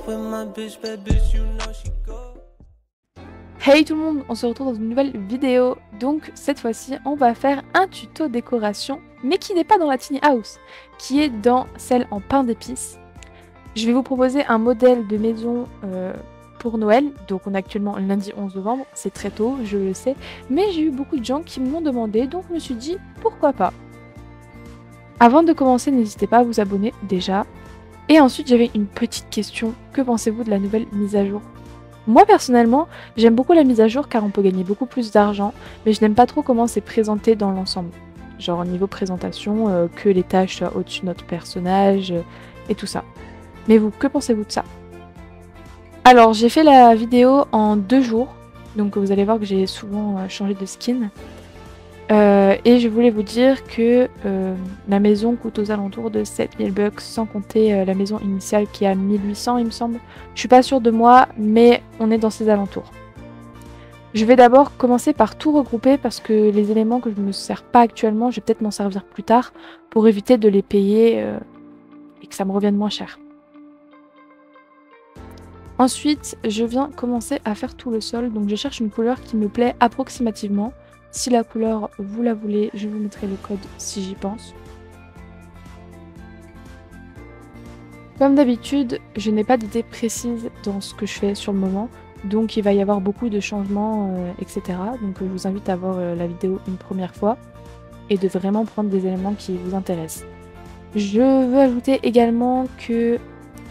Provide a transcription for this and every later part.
with my bitch, bad bitch, you know she go. Hey tout le monde, on se retrouve dans une nouvelle vidéo. Donc cette fois-ci, on va faire un tuto décoration, mais qui n'est pas dans la tiny house, qui est dans celle en pain d'épices. Je vais vous proposer un modèle de maison pour Noël. Donc on est actuellement lundi 11 novembre, c'est très tôt, je le sais, mais j'ai eu beaucoup de gens qui me l'ont demandé, donc je me suis dit pourquoi pas. Avant de commencer, n'hésitez pas à vous abonner déjà. Et ensuite, j'avais une petite question. Que pensez-vous de la nouvelle mise à jour ? Moi personnellement, j'aime beaucoup la mise à jour car on peut gagner beaucoup plus d'argent, mais je n'aime pas trop comment c'est présenté dans l'ensemble. Genre au niveau présentation, que les tâches soient au-dessus de notre personnage et tout ça. Mais vous, que pensez-vous de ça ? Alors j'ai fait la vidéo en 2 jours, donc vous allez voir que j'ai souvent changé de skin. Et je voulais vous dire que la maison coûte aux alentours de 7000 bucks sans compter la maison initiale qui est à 1800 il me semble. Je suis pas sûre de moi, mais on est dans ces alentours. Je vais d'abord commencer par tout regrouper parce que les éléments que je ne me sers pas actuellement, je vais peut-être m'en servir plus tard pour éviter de les payer et que ça me revienne moins cher. Ensuite, je viens commencer à faire tout le sol, donc je cherche une couleur qui me plaît approximativement. Si la couleur, vous la voulez, je vous mettrai le code si j'y pense. Comme d'habitude, je n'ai pas d'idée précise dans ce que je fais sur le moment, donc il va y avoir beaucoup de changements, etc. Donc je vous invite à voir la vidéo une première fois et de vraiment prendre des éléments qui vous intéressent. Je veux ajouter également que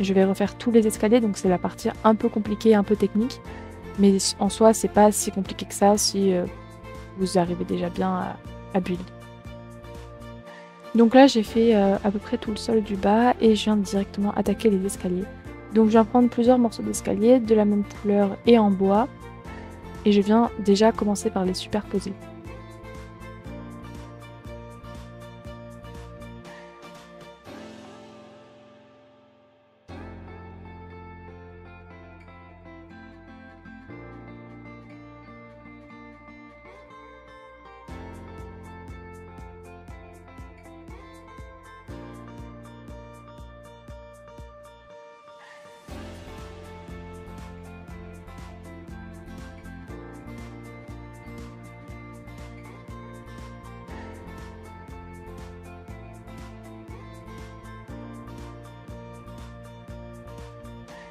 je vais refaire tous les escaliers, donc c'est la partie un peu compliquée, un peu technique, mais en soi c'est pas si compliqué que ça si vous arrivez déjà bien à build. Donc là j'ai fait à peu près tout le sol du bas et je viens directement attaquer les escaliers. Donc je viens prendre plusieurs morceaux d'escalier de la même couleur et en bois et je viens déjà commencer par les superposer.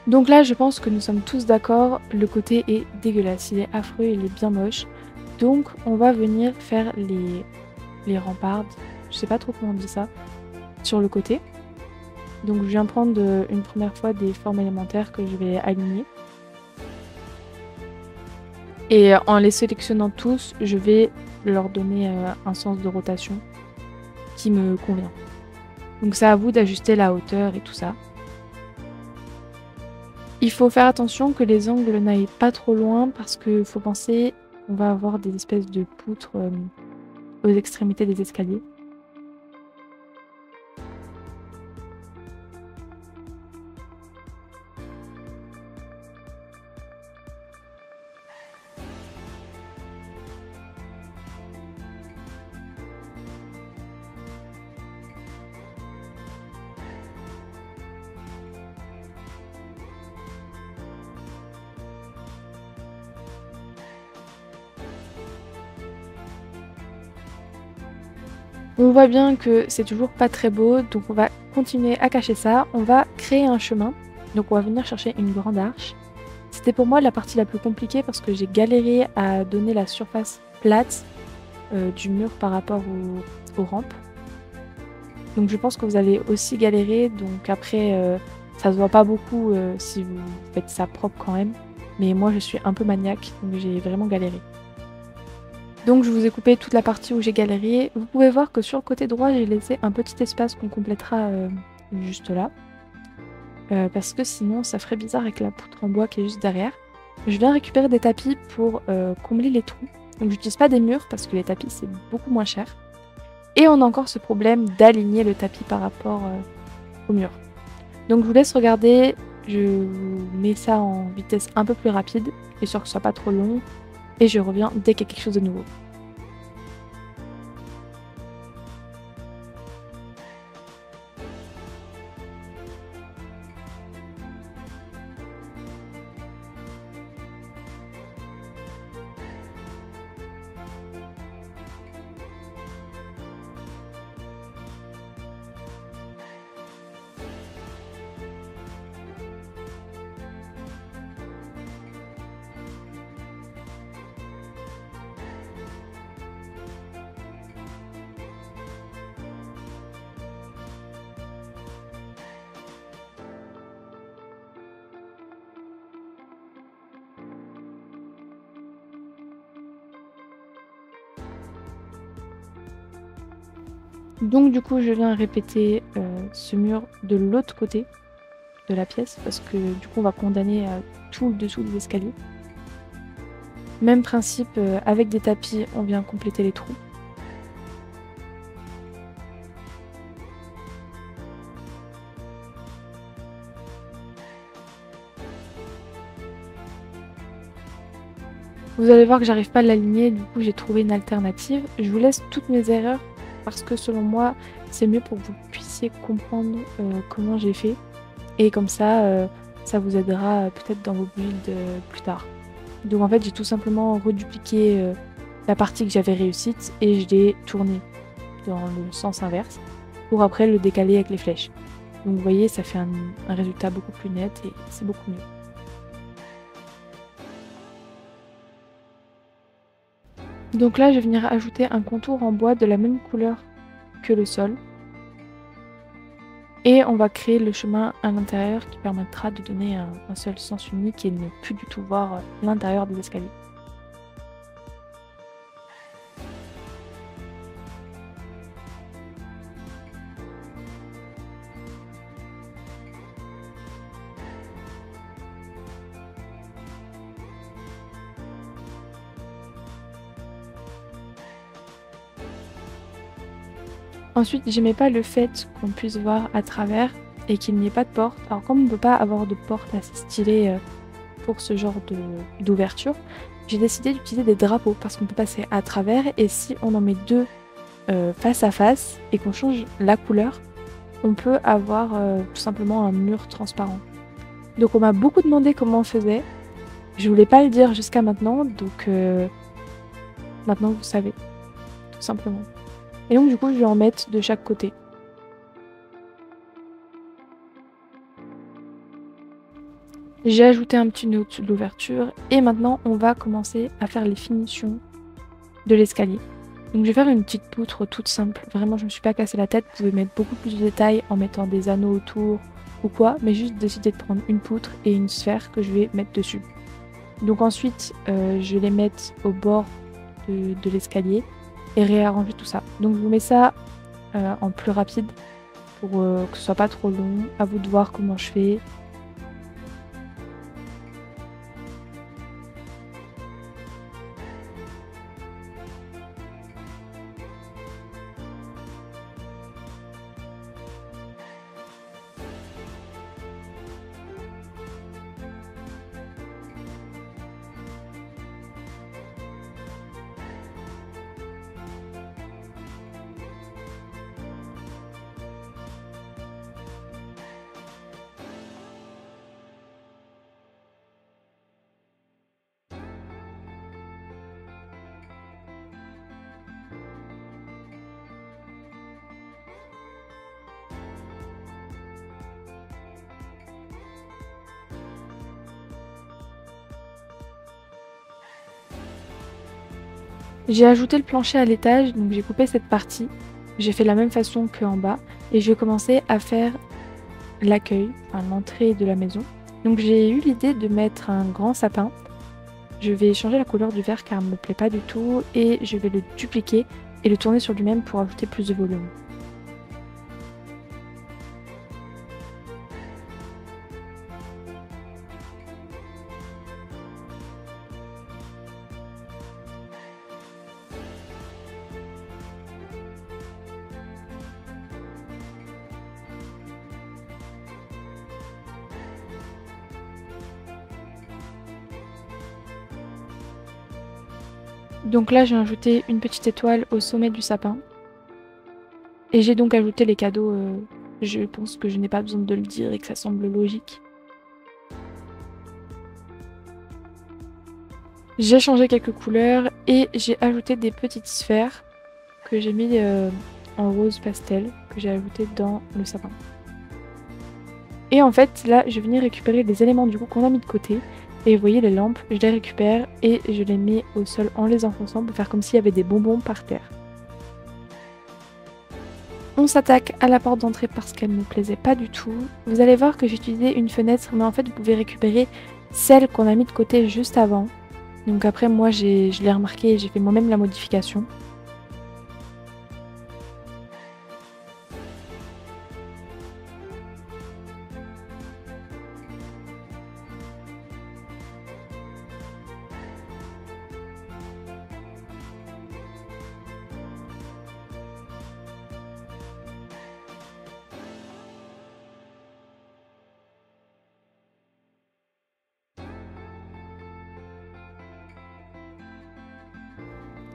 Donc là je pense que nous sommes tous d'accord, le côté est dégueulasse, il est affreux, il est bien moche. Donc on va venir faire les ramparts, je sais pas trop comment on dit ça, sur le côté. Donc je viens prendre une première fois des formes élémentaires que je vais aligner. Et en les sélectionnant tous, je vais leur donner un sens de rotation qui me convient. Donc c'est à vous d'ajuster la hauteur et tout ça. Il faut faire attention que les angles n'aillent pas trop loin parce qu'il faut penser qu'on va avoir des espèces de poutres aux extrémités des escaliers. On voit bien que c'est toujours pas très beau, donc on va continuer à cacher ça. On va créer un chemin, donc on va venir chercher une grande arche. C'était pour moi la partie la plus compliquée parce que j'ai galéré à donner la surface plate du mur par rapport aux rampes. Donc je pense que vous allez aussi galérer, donc après ça se voit pas beaucoup si vous faites ça propre quand même. Mais moi je suis un peu maniaque, donc j'ai vraiment galéré. Donc je vous ai coupé toute la partie où j'ai galéré. Vous pouvez voir que sur le côté droit, j'ai laissé un petit espace qu'on complétera juste là. Parce que sinon, ça ferait bizarre avec la poutre en bois qui est juste derrière. Je viens récupérer des tapis pour combler les trous. Donc j'utilise pas des murs parce que les tapis, c'est beaucoup moins cher. Et on a encore ce problème d'aligner le tapis par rapport au mur. Donc je vous laisse regarder. Je vous mets ça en vitesse un peu plus rapide, histoire que ce soit pas trop long. Et je reviens dès qu'il y a quelque chose de nouveau. Donc du coup, je viens répéter ce mur de l'autre côté de la pièce parce que du coup, on va condamner tout le dessous des escaliers. Même principe, avec des tapis, on vient compléter les trous. Vous allez voir que j'arrive pas à l'aligner, du coup j'ai trouvé une alternative. Je vous laisse toutes mes erreurs parce que selon moi c'est mieux pour que vous puissiez comprendre comment j'ai fait. Et comme ça, ça vous aidera peut-être dans vos builds plus tard. Donc en fait j'ai tout simplement redupliqué la partie que j'avais réussite et je l'ai tournée dans le sens inverse pour après le décaler avec les flèches. Donc vous voyez ça fait un résultat beaucoup plus net et c'est beaucoup mieux. Donc là, je vais venir ajouter un contour en bois de la même couleur que le sol. Et on va créer le chemin à l'intérieur qui permettra de donner un seul sens unique et de ne plus du tout voir l'intérieur des escaliers. Ensuite, j'aimais pas le fait qu'on puisse voir à travers et qu'il n'y ait pas de porte. Alors comme on ne peut pas avoir de porte assez stylée pour ce genre d'ouverture, j'ai décidé d'utiliser des drapeaux parce qu'on peut passer à travers et si on en met deux face à face et qu'on change la couleur, on peut avoir tout simplement un mur transparent. Donc on m'a beaucoup demandé comment on faisait. Je voulais pas le dire jusqu'à maintenant, donc maintenant vous savez, tout simplement. Et donc du coup je vais en mettre de chaque côté. J'ai ajouté un petit nœud au-dessus de l'ouverture et maintenant on va commencer à faire les finitions de l'escalier. Donc je vais faire une petite poutre toute simple, vraiment je me suis pas cassé la tête, vous pouvez mettre beaucoup plus de détails en mettant des anneaux autour ou quoi, mais juste décider de prendre une poutre et une sphère que je vais mettre dessus. Donc ensuite je vais les mettre au bord de l'escalier et réarranger tout ça. Donc je vous mets ça en plus rapide pour que ce soit pas trop long. À vous de voir comment je fais. J'ai ajouté le plancher à l'étage, donc j'ai coupé cette partie. J'ai fait de la même façon qu'en bas et je vais commencer à faire l'accueil, enfin l'entrée de la maison. Donc j'ai eu l'idée de mettre un grand sapin. Je vais changer la couleur du verre car il ne me plaît pas du tout et je vais le dupliquer et le tourner sur lui-même pour ajouter plus de volume. Donc là j'ai ajouté une petite étoile au sommet du sapin. Et j'ai donc ajouté les cadeaux, je pense que je n'ai pas besoin de le dire et que ça semble logique. J'ai changé quelques couleurs et j'ai ajouté des petites sphères que j'ai mis en rose pastel, que j'ai ajouté dans le sapin. Et en fait là je vais venir récupérer les éléments du coup qu'on a mis de côté. Et vous voyez les lampes, je les récupère et je les mets au sol en les enfonçant pour faire comme s'il y avait des bonbons par terre. On s'attaque à la porte d'entrée parce qu'elle ne me plaisait pas du tout. Vous allez voir que j'ai utilisé une fenêtre, mais en fait vous pouvez récupérer celle qu'on a mis de côté juste avant. Donc après moi je l'ai remarqué et j'ai fait moi-même la modification.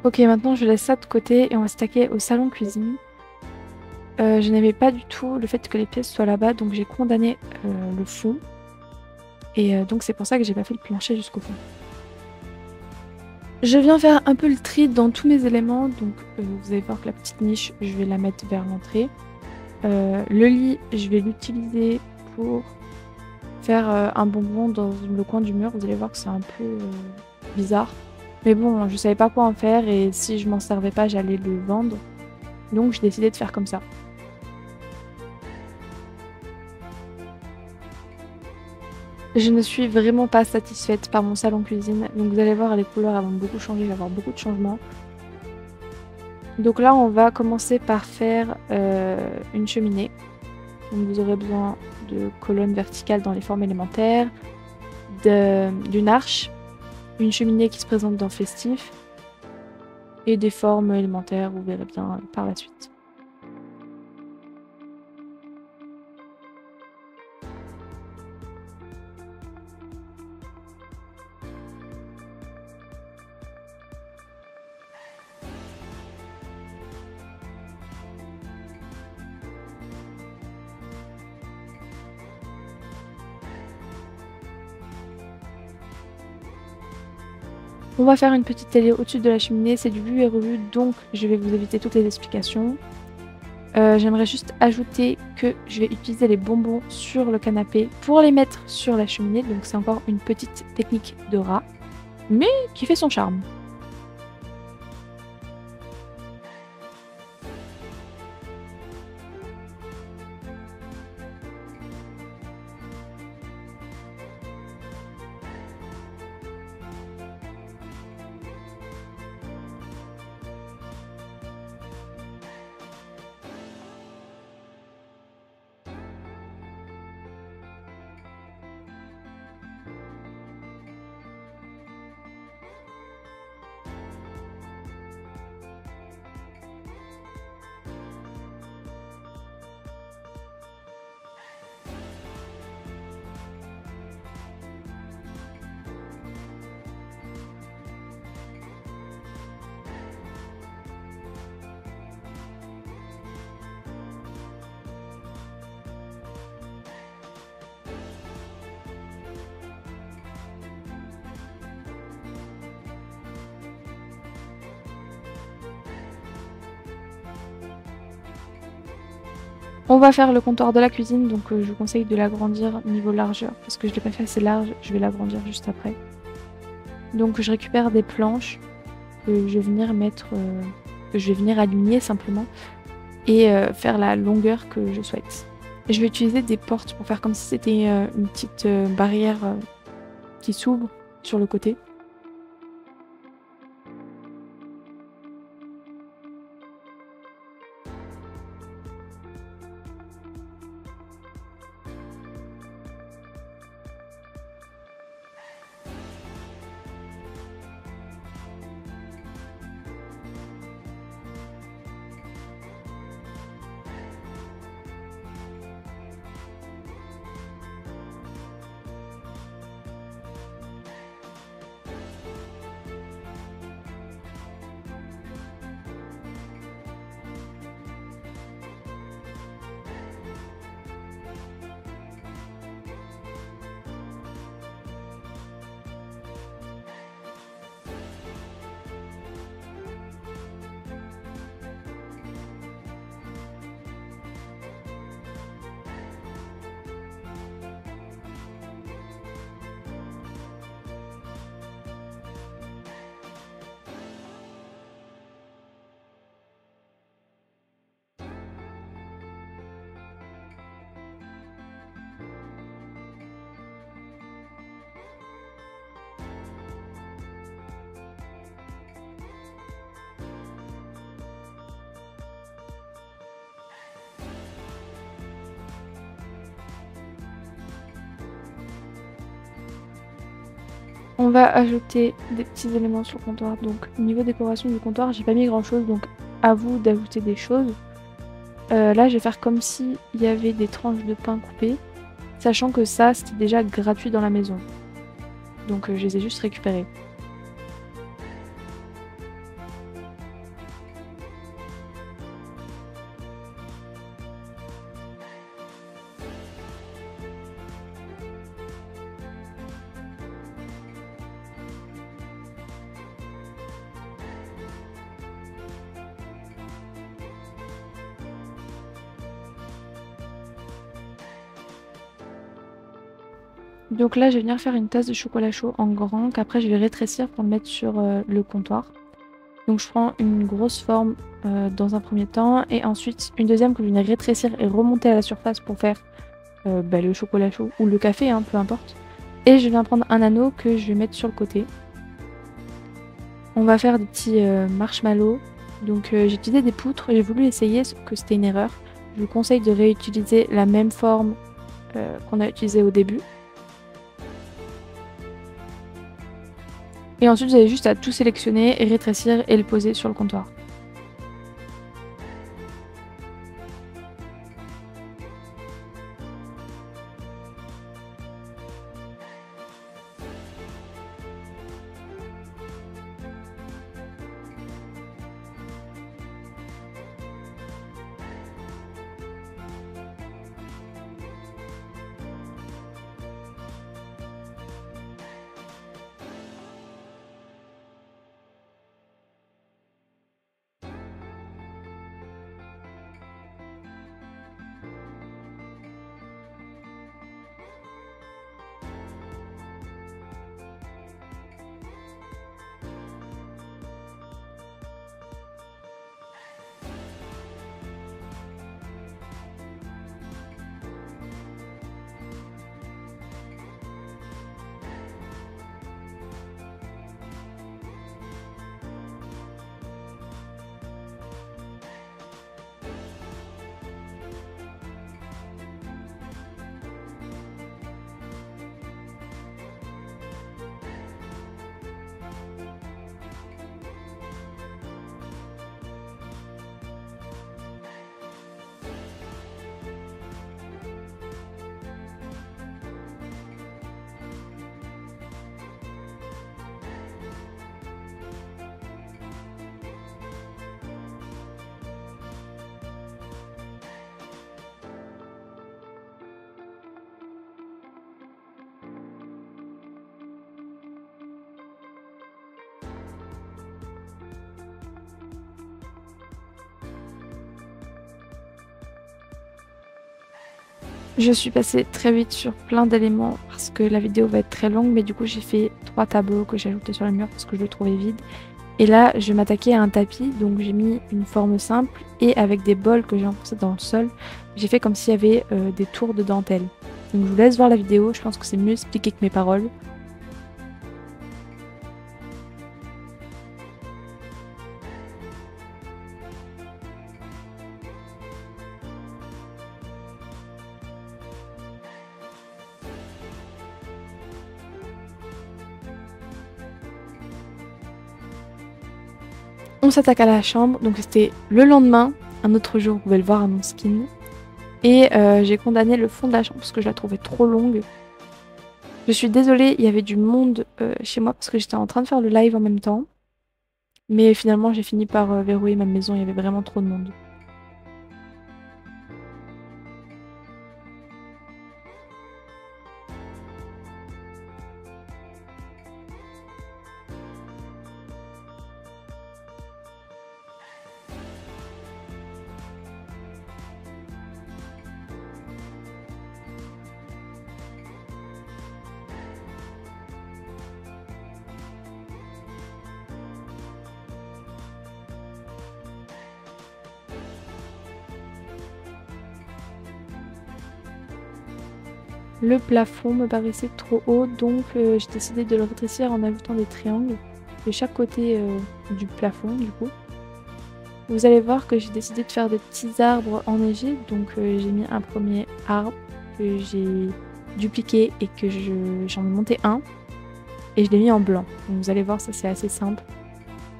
Ok, maintenant je laisse ça de côté et on va s'attaquer au salon cuisine. Je n'aimais pas du tout le fait que les pièces soient là-bas, donc j'ai condamné le fond. Et donc c'est pour ça que j'ai pas fait le plancher jusqu'au fond. Je viens faire un peu le tri dans tous mes éléments, donc vous allez voir que la petite niche, je vais la mettre vers l'entrée. Le lit, je vais l'utiliser pour faire un bonbon dans le coin du mur. Vous allez voir que c'est un peu bizarre. Mais bon, je savais pas quoi en faire et si je m'en servais pas, j'allais le vendre. Donc j'ai décidé de faire comme ça. Je ne suis vraiment pas satisfaite par mon salon cuisine. Donc vous allez voir, les couleurs elles vont beaucoup changer, il va y avoir beaucoup de changements. Donc là, on va commencer par faire une cheminée. Donc vous aurez besoin de colonnes verticales dans les formes élémentaires, d'une arche, une cheminée qui se présente dans Festif et des formes élémentaires, vous verrez bien par la suite. On va faire une petite télé au-dessus de la cheminée, c'est du vu et revu, donc je vais vous éviter toutes les explications. J'aimerais juste ajouter que je vais utiliser les bonbons sur le canapé pour les mettre sur la cheminée, donc c'est encore une petite technique de rat, mais qui fait son charme. On va faire le comptoir de la cuisine, donc je vous conseille de l'agrandir niveau largeur, parce que je ne l'ai pas fait assez large, je vais l'agrandir juste après. Donc je récupère des planches que je vais venir mettre, que je vais venir aligner simplement, et faire la longueur que je souhaite. Et je vais utiliser des portes pour faire comme si c'était une petite barrière qui s'ouvre sur le côté. On va ajouter des petits éléments sur le comptoir. Donc niveau décoration du comptoir, j'ai pas mis grand chose, donc à vous d'ajouter des choses. Là je vais faire comme si il y avait des tranches de pain coupées, sachant que ça c'était déjà gratuit dans la maison. Donc je les ai juste récupérées. Donc là, je vais venir faire une tasse de chocolat chaud en grand qu'après je vais rétrécir pour le mettre sur le comptoir. Donc je prends une grosse forme dans un premier temps et ensuite une deuxième que je viens rétrécir et remonter à la surface pour faire le chocolat chaud ou le café, hein, peu importe. Et je viens prendre un anneau que je vais mettre sur le côté. On va faire des petits marshmallows. Donc j'ai utilisé des poutres, j'ai voulu essayer, sauf que c'était une erreur. Je vous conseille de réutiliser la même forme qu'on a utilisée au début. Et ensuite, vous avez juste à tout sélectionner et rétrécir et le poser sur le comptoir. Je suis passée très vite sur plein d'éléments parce que la vidéo va être très longue, mais du coup j'ai fait 3 tableaux que j'ai ajoutés sur le mur parce que je le trouvais vide. Et là, je vais m'attaquer à un tapis, donc j'ai mis une forme simple et avec des bols que j'ai enfoncés dans le sol, j'ai fait comme s'il y avait des tours de dentelle. Donc je vous laisse voir la vidéo, je pense que c'est mieux expliqué que mes paroles. On s'attaque à la chambre, donc c'était le lendemain, un autre jour, vous pouvez le voir à mon skin. Et j'ai condamné le fond de la chambre parce que je la trouvais trop longue. Je suis désolée, il y avait du monde chez moi parce que j'étais en train de faire le live en même temps. Mais finalement, j'ai fini par verrouiller ma maison, il y avait vraiment trop de monde. Le plafond me paraissait trop haut, donc j'ai décidé de le rétrécir en ajoutant des triangles de chaque côté du plafond du coup. Vous allez voir que j'ai décidé de faire des petits arbres enneigés, donc j'ai mis un premier arbre que j'ai dupliqué et que j'en ai monté un et je l'ai mis en blanc. Donc vous allez voir, ça c'est assez simple,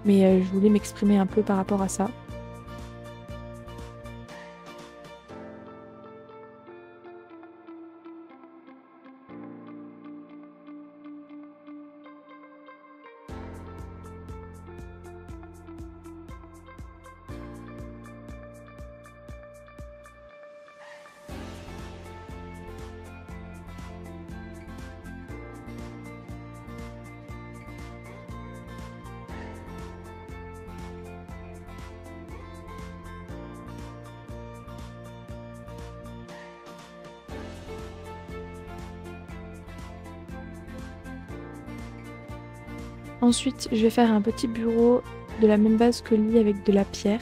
mais je voulais m'exprimer un peu par rapport à ça. Ensuite, je vais faire un petit bureau de la même base que le lit avec de la pierre.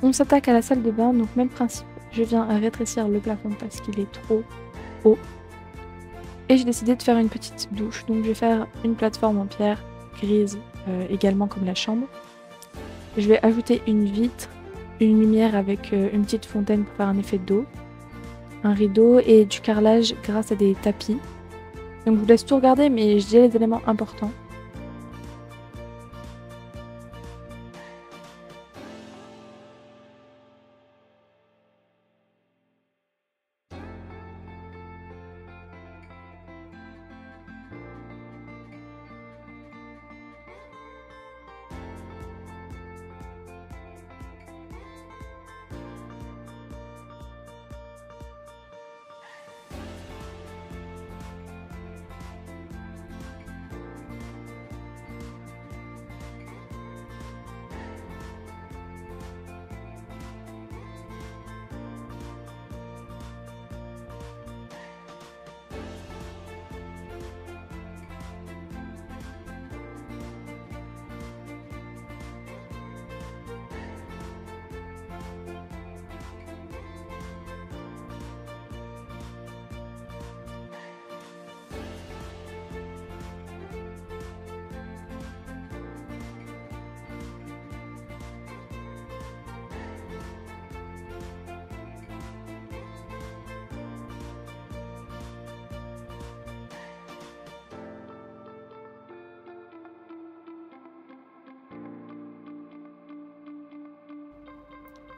On s'attaque à la salle de bain, donc même principe. Je viens à rétrécir le plafond parce qu'il est trop haut. Et j'ai décidé de faire une petite douche, donc je vais faire une plateforme en pierre grise, également comme la chambre. Je vais ajouter une vitre, une lumière avec une petite fontaine pour faire un effet d'eau, un rideau et du carrelage grâce à des tapis. Donc je vous laisse tout regarder, mais je dis les éléments importants.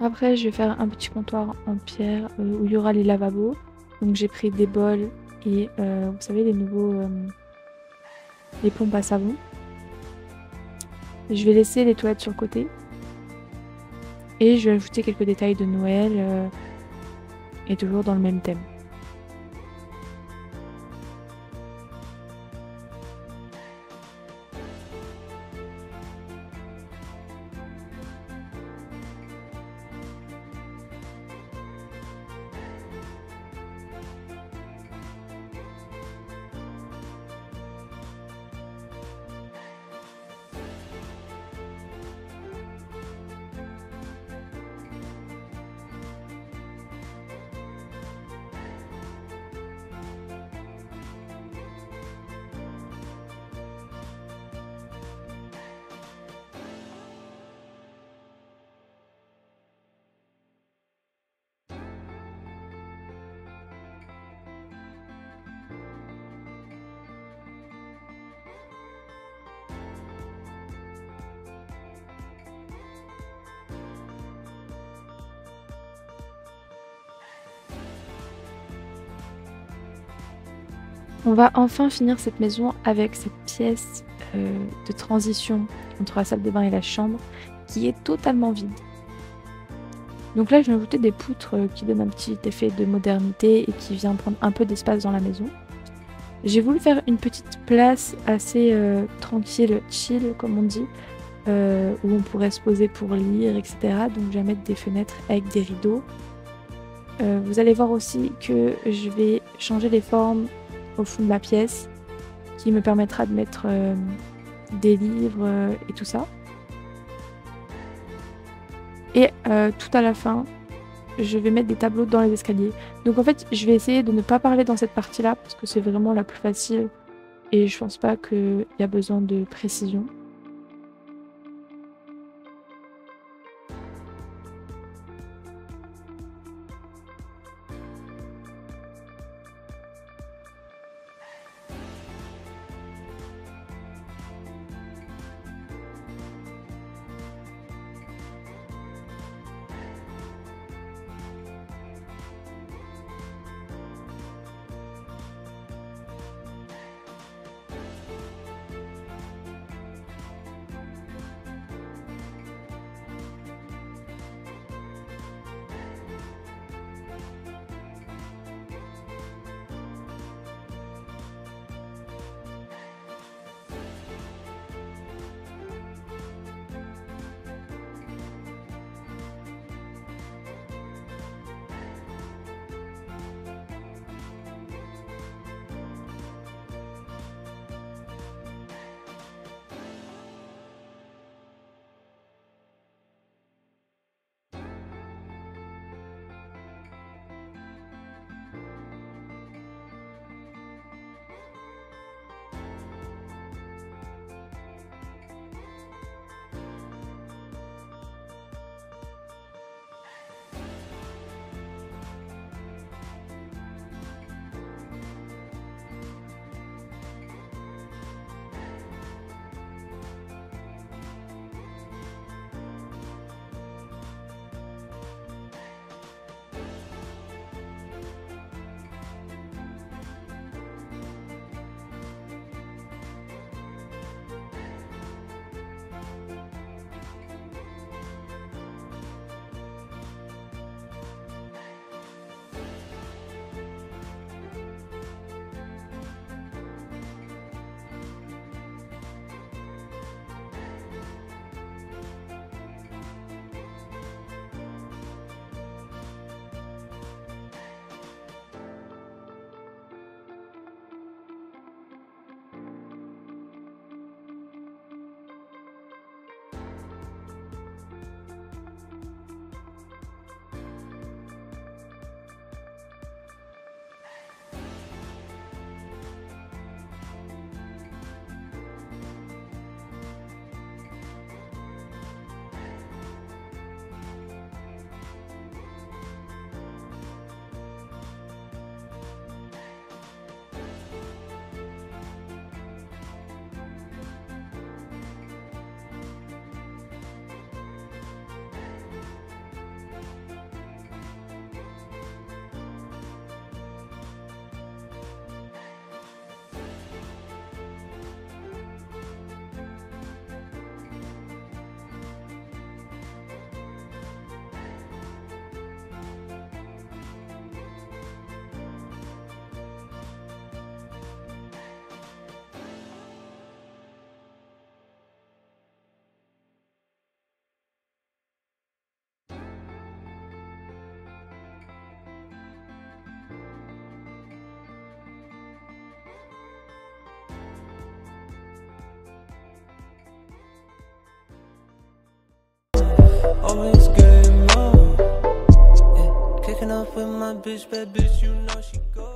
Après, je vais faire un petit comptoir en pierre où il y aura les lavabos. Donc j'ai pris des bols et vous savez les nouveaux les pompes à savon. Je vais laisser les toilettes sur le côté. Et je vais ajouter quelques détails de Noël et toujours dans le même thème. On va enfin finir cette maison avec cette pièce de transition entre la salle de bain et la chambre qui est totalement vide. Donc là, j'ai ajouté des poutres qui donnent un petit effet de modernité et qui vient prendre un peu d'espace dans la maison. J'ai voulu faire une petite place assez tranquille, chill comme on dit, où on pourrait se poser pour lire, etc. Donc je vais mettre des fenêtres avec des rideaux. Vous allez voir aussi que je vais changer les formes au fond de la pièce, qui me permettra de mettre des livres et tout ça. Et tout à la fin, je vais mettre des tableaux dans les escaliers. Donc en fait, je vais essayer de ne pas parler dans cette partie-là, parce que c'est vraiment la plus facile, et je pense pas qu'il y a besoin de précision. Always game on. Yeah. Kicking up with my bitch, bad bitch, you know she go.